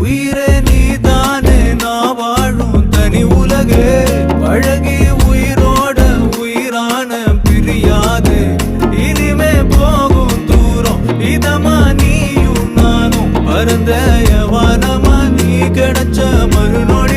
உயிரே நீதானே நான் வாழும் தனி உலகே பழகி உயிரோட உயிரான பிரியாது இனிமே போகும் தூரம் இதமா நீயும் நானும் பரந்த வானமா நீ கிடைச்ச மறுநொடி